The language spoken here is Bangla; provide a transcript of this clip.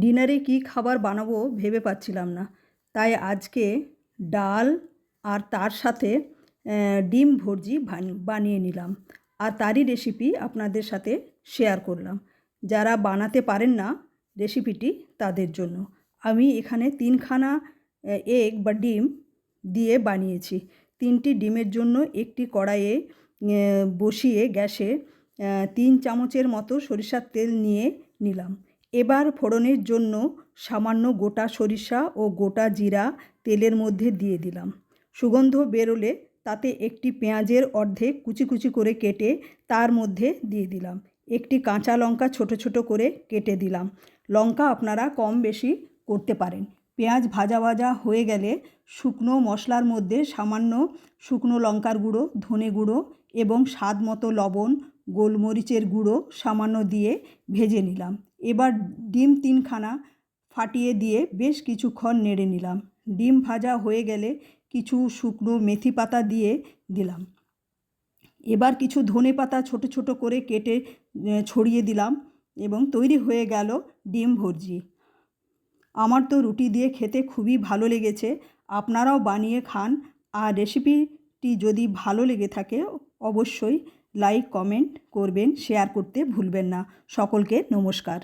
ডিনারে কী খাবার বানাবো ভেবে পাচ্ছিলাম না, তাই আজকে ডাল আর তার সাথে ডিম ভুর্জি বানিয়ে নিলাম। আর তারই রেসিপি আপনাদের সাথে শেয়ার করলাম। যারা বানাতে পারেন না রেসিপিটি, তাদের জন্য। আমি এখানে 3খানা এগ বা ডিম দিয়ে বানিয়েছি। 3টি ডিমের জন্য একটি কড়াইয়ে বসিয়ে গ্যাসে 3 চামচের মতো সরিষার তেল নিয়ে নিলাম। এবার ফোড়নের জন্য সামান্য গোটা সরিষা ও গোটা জিরা তেলের মধ্যে দিয়ে দিলাম। সুগন্ধ বেরোলে তাতে একটি পেঁয়াজের অর্ধেক কুচি কুচি করে কেটে তার মধ্যে দিয়ে দিলাম। একটি কাঁচা লঙ্কা ছোট ছোট করে কেটে দিলাম। লঙ্কা আপনারা কম বেশি করতে পারেন। পেঁয়াজ ভাজা ভাজা হয়ে গেলে শুকনো মশলার মধ্যে সামান্য শুকনো লঙ্কার গুঁড়ো, ধনে গুঁড়ো এবং স্বাদ মতো লবণ, গোলমরিচের গুঁড়ো সামান্য দিয়ে ভেজে নিলাম। এবার ডিম 3খানা ফাটিয়ে দিয়ে বেশ কিছুক্ষণ নেড়ে নিলাম। ডিম ভাজা হয়ে গেলে কিছু শুকনো মেথি পাতা দিয়ে দিলাম। এবার কিছু ধনে পাতা ছোট ছোট করে কেটে ছড়িয়ে দিলাম এবং তৈরি হয়ে গেল ডিম ভুর্জি। আমার তো রুটি দিয়ে খেতে খুবই ভালো লেগেছে। আপনারাও বানিয়ে খান। আর রেসিপিটি যদি ভালো লেগে থাকে অবশ্যই লাইক কমেন্ট করবেন, শেয়ার করতে ভুলবেন না। সকলকে নমস্কার।